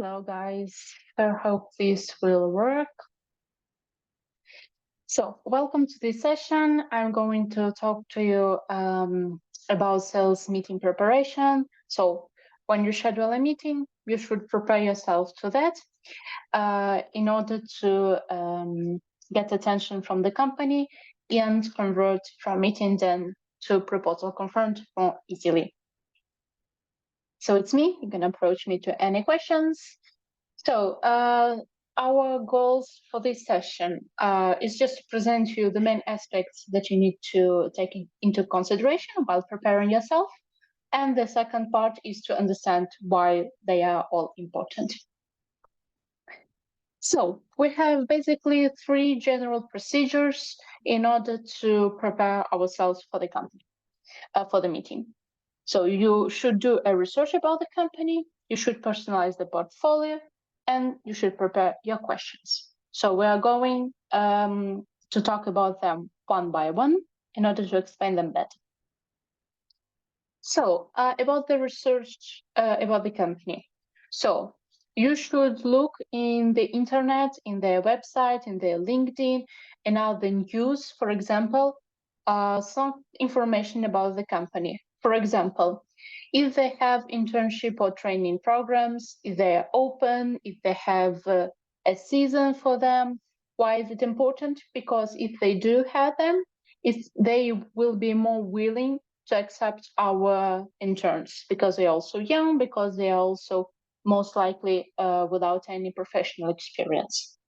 Hello, guys. I hope this will work. So, welcome to this session. I'm going to talk to you about sales meeting preparation. So, when you schedule a meeting, you should prepare yourself to that in order to get attention from the company and convert from meeting then to proposal confirmed more easily. So, it's me. You can approach me to any questions. So, our goals for this session is just to present you the main aspects that you need to take into consideration while preparing yourself. And the second part is to understand why they are all important. So we have basically three general procedures in order to prepare ourselves for the company, for the meeting. So you should do a research about the company, you should personalize the portfolio, and you should prepare your questions. So we are going to talk about them one by one in order to explain them better. So about the research about the company. So you should look in the internet, in their website, in their LinkedIn, and now the news, for example, some information about the company. For example, if they have internship or training programs, if they are open, if they have a season for them. Why is it important? Because if they do have them, they will be more willing to accept our interns because they're also young, because they are also most likely without any professional experience.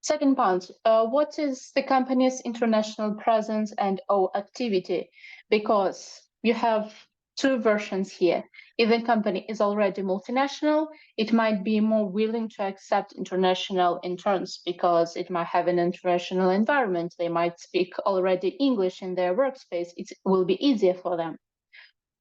Second point, what is the company's international presence and or activity? Because you have two versions here. If the company is already multinational, it might be more willing to accept international interns because it might have an international environment. They might speak already English in their workspace. It will be easier for them.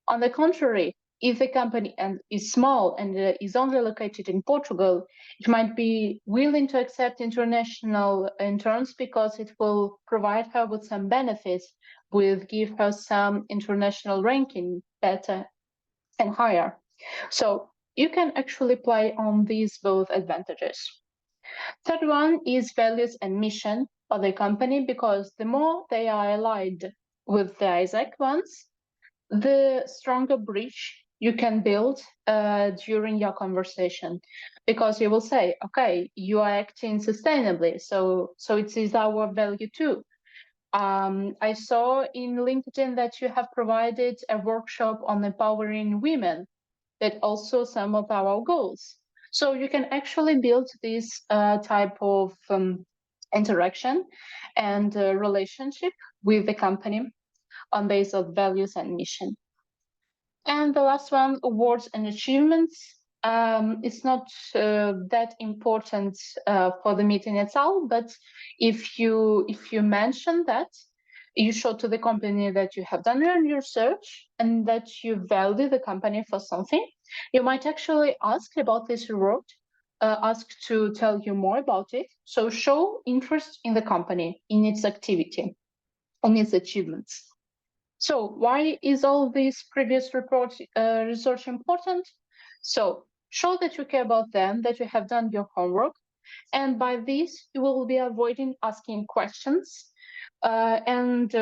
On the contrary, if the company is small and is only located in Portugal, it might be willing to accept international interns because it will provide her with some benefits, will give her some international ranking better and higher. So you can actually play on these both advantages. Third one is values and mission of the company, because the more they are aligned with the Isaac ones, the stronger bridge you can build during your conversation, because you will say, okay, you are acting sustainably, so it is our value too. I saw in LinkedIn that you have provided a workshop on empowering women, that also some of our goals. So you can actually build this type of interaction and relationship with the company on base of values and mission. And the last one, awards and achievements. It's not that important for the meeting itself, but if you mention that, you show to the company that you have done your research and that you value the company for something. You might actually ask about this reward, ask to tell you more about it. So show interest in the company, in its activity, in its achievements. So why is all this previous research important? So show that you care about them, that you have done your homework, and by this you will be avoiding asking questions and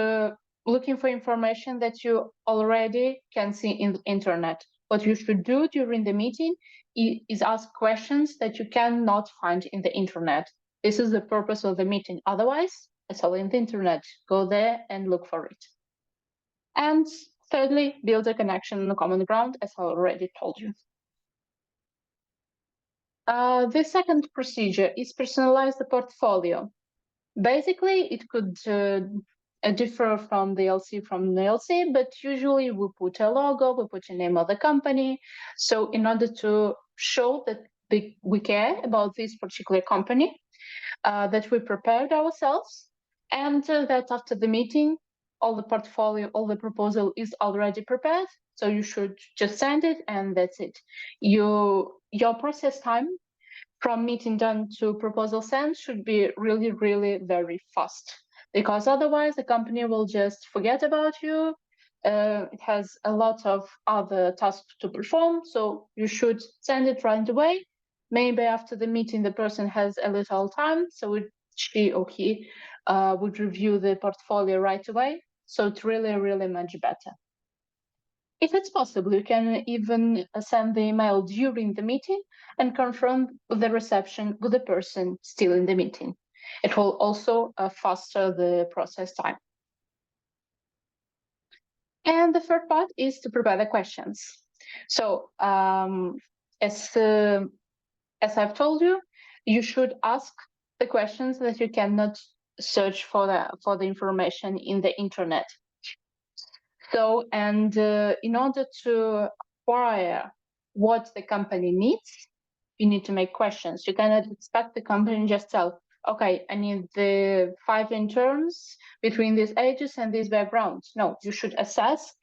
looking for information that you already can see in the internet. What you should do during the meeting is ask questions that you cannot find in the internet. This is the purpose of the meeting. Otherwise, it's all in the internet. Go there and look for it. And thirdly, build a connection on the common ground, as I already told you. The second procedure is personalize the portfolio. Basically, it could differ from the LC from the LC, but usually we put a logo, we put a name of the company. So in order to show that we care about this particular company, that we prepared ourselves, and that after the meeting, all the portfolio, all the proposal is already prepared. So you should just send it and that's it. Your process time from meeting done to proposal sent should be really, really very fast, because otherwise the company will just forget about you. It has a lot of other tasks to perform, so you should send it right away maybe after the meeting, the person has a little time, so she or he would review the portfolio right away. So it's really, really much better. If it's possible, you can even send the email during the meeting and confirm the reception with the person still in the meeting. It will also faster the process time. And the third part is to prepare the questions. So as I've told you, you should ask the questions that you cannot search for the information in the internet. So, and in order to acquire what the company needs, you need to make questions. You cannot expect the company just tell, okay, I need the 5 interns between these ages and these backgrounds. No, you should assess.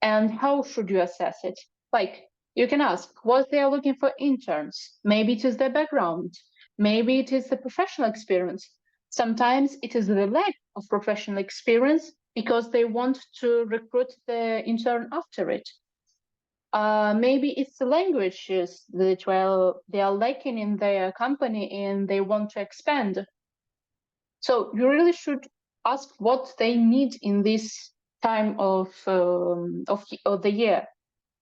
And how should you assess it? Like, you can ask what they are looking for interns. Maybe it is their background. Maybe it is the professional experience. Sometimes it is the lack of professional experience because they want to recruit the intern after it. Maybe it's the languages that they are lacking in their company and they want to expand. So you really should ask what they need in this time of the year.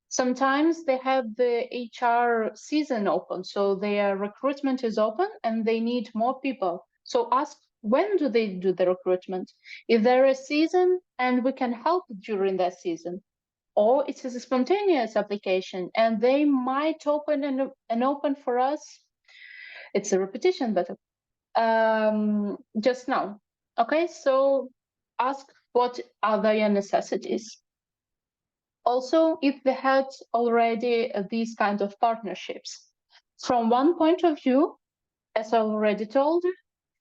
Sometimes they have the HR season open, so their recruitment is open and they need more people. So ask, when do they do the recruitment? Is there a season and we can help during that season? Or it is a spontaneous application and they might open and open for us. It's a repetition, but just now. Okay, so ask what are their necessities. Also, if they had already these kind of partnerships. From one point of view, as I already told,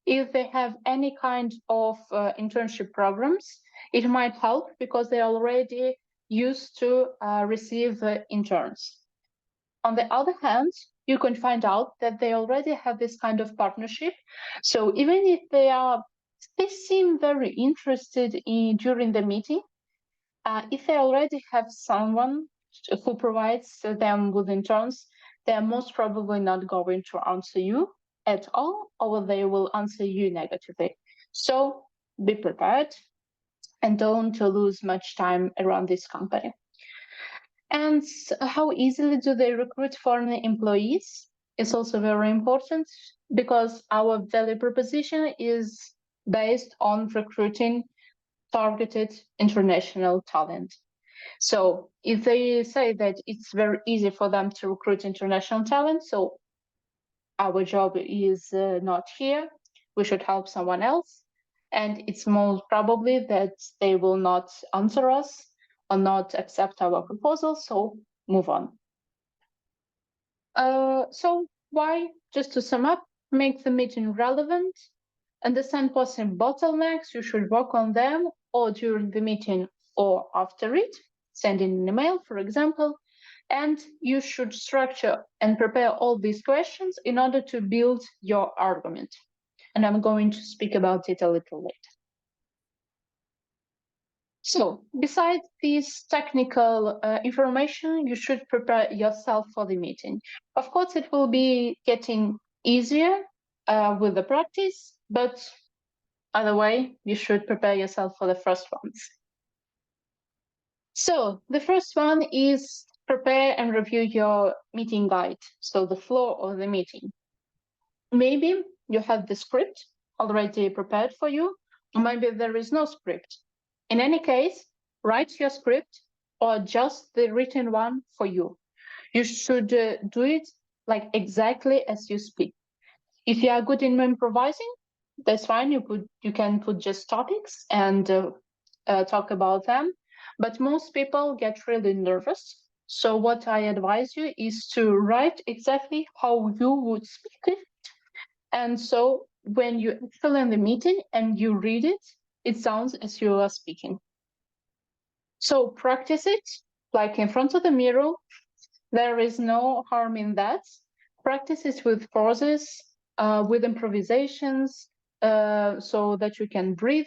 if they have any kind of internship programs, it might help because they already used to receive interns. On the other hand, you can find out that they already have this kind of partnership. So even if they seem very interested in during the meeting, if they already have someone who provides them with interns, they're most probably not going to answer you at all, or they will answer you negatively. So be prepared and don't lose much time around this company. And how easily do they recruit foreign employees is also very important because our value proposition is based on recruiting targeted international talent. So if they say that it's very easy for them to recruit international talent, so our job is not here, we should help someone else. And it's most probably that they will not answer us or not accept our proposal, so move on. So why, just to sum up, make the meeting relevant, understand possible bottlenecks, you should work on them or during the meeting or after it, sending an email, for example, and you should structure and prepare all these questions in order to build your argument. And I'm going to speak about it a little later. So besides this technical information, you should prepare yourself for the meeting. Of course, it will be getting easier with the practice, but either way, you should prepare yourself for the first ones. So the first one is prepare and review your meeting guide, so the flow of the meeting. Maybe you have the script already prepared for you, or maybe there is no script. In any case, write your script or just the written one for you. You should do it like exactly as you speak. If you are good in improvising, that's fine. You can put just topics and talk about them. But most people get really nervous. So what I advise you is to write exactly how you would speak it. And so when you fill in the meeting and you read it, it sounds as you are speaking. So practice it like in front of the mirror. There is no harm in that. Practice it with pauses, with improvisations, so that you can breathe.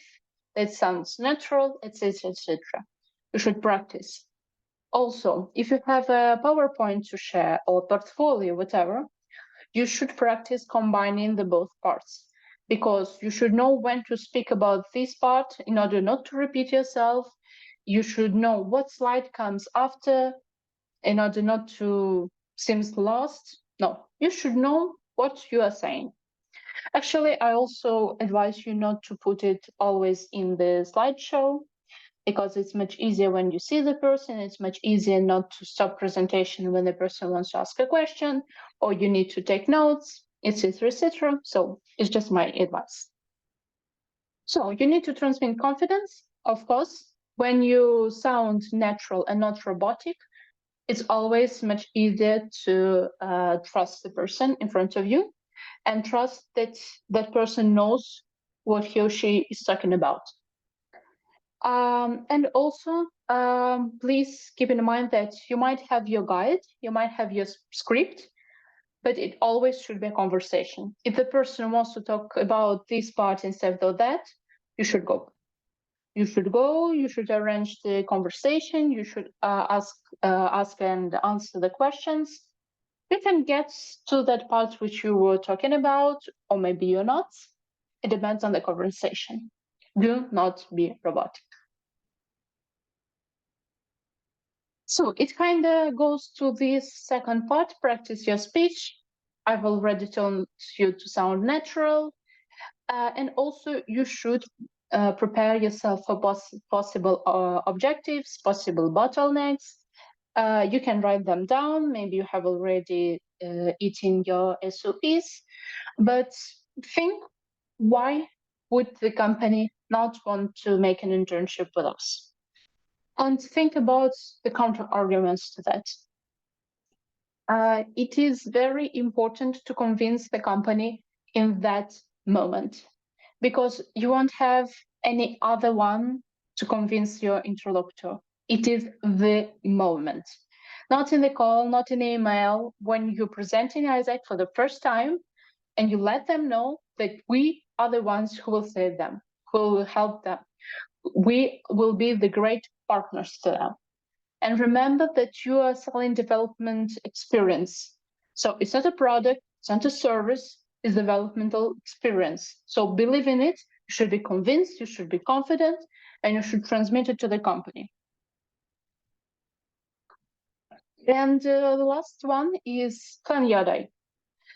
It sounds natural, etc., etc. You should practice. Also, if you have a PowerPoint to share or portfolio, whatever, you should practice combining the both parts, because you should know when to speak about this part in order not to repeat yourself. You should know what slide comes after in order not to seem lost. No, you should know what you are saying. Actually, I also advise you not to put it always in the slideshow, because it's much easier when you see the person. It's much easier not to stop presentation when the person wants to ask a question, or you need to take notes, etc., etc. So it's just my advice. So you need to transmit confidence, of course. When you sound natural and not robotic, it's always much easier to trust the person in front of you and trust that that person knows what he or she is talking about. And also, please keep in mind that you might have your guide, you might have your script, but it always should be a conversation. If the person wants to talk about this part instead of that, you should go. You should go, you should arrange the conversation, you should ask and answer the questions. You can get to that part which you were talking about, or maybe you're not. It depends on the conversation. Do not be robotic. So it kind of goes to this second part, practice your speech. I've already told you to sound natural. And also you should prepare yourself for possible objectives, possible bottlenecks. You can write them down. Maybe you have already eaten your SOPs, but think, why would the company not want to make an internship with us? And think about the counter arguments to that. It is very important to convince the company in that moment, because you won't have any other one to convince your interlocutor. It is the moment. Not in the call, not in the email, when you're presenting Isaac for the first time and you let them know that we are the ones who will save them, who will help them. We will be the great partners to them. And remember that you are selling development experience. So it's not a product, it's not a service, it's developmental experience. So believe in it, you should be convinced, you should be confident, and you should transmit it to the company. And the last one is plan your day.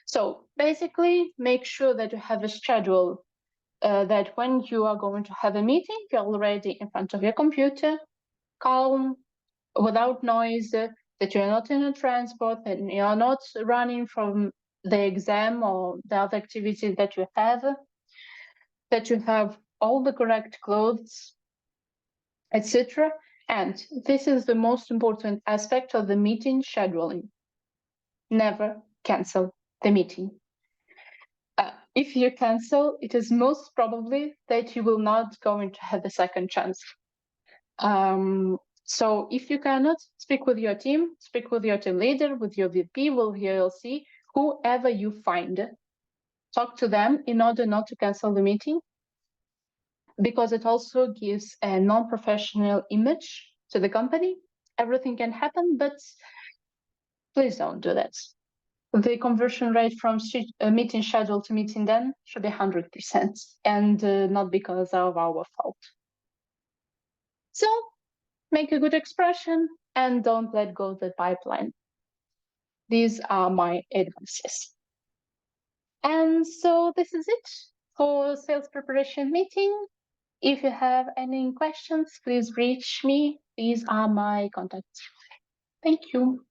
So basically, make sure that you have a schedule that when you are going to have a meeting, you're already in front of your computer, calm, without noise, that you're not in a transport, that you're not running from the exam or the other activity that you have, that you have all the correct clothes, etc. And this is the most important aspect of the meeting scheduling. Never cancel the meeting. If you cancel, it is most probably that you will not going to have a second chance. So if you cannot, speak with your team, speak with your team leader, with your VP, with your LC, whoever you find. Talk to them in order not to cancel the meeting, because it also gives a non-professional image to the company. Everything can happen, but please don't do that. The conversion rate from meeting schedule to meeting done should be 100%, and not because of our fault. So make a good expression and don't let go of the pipeline. These are my advices. And so this is it for sales preparation meeting. If you have any questions, please reach me. These are my contacts. Thank you.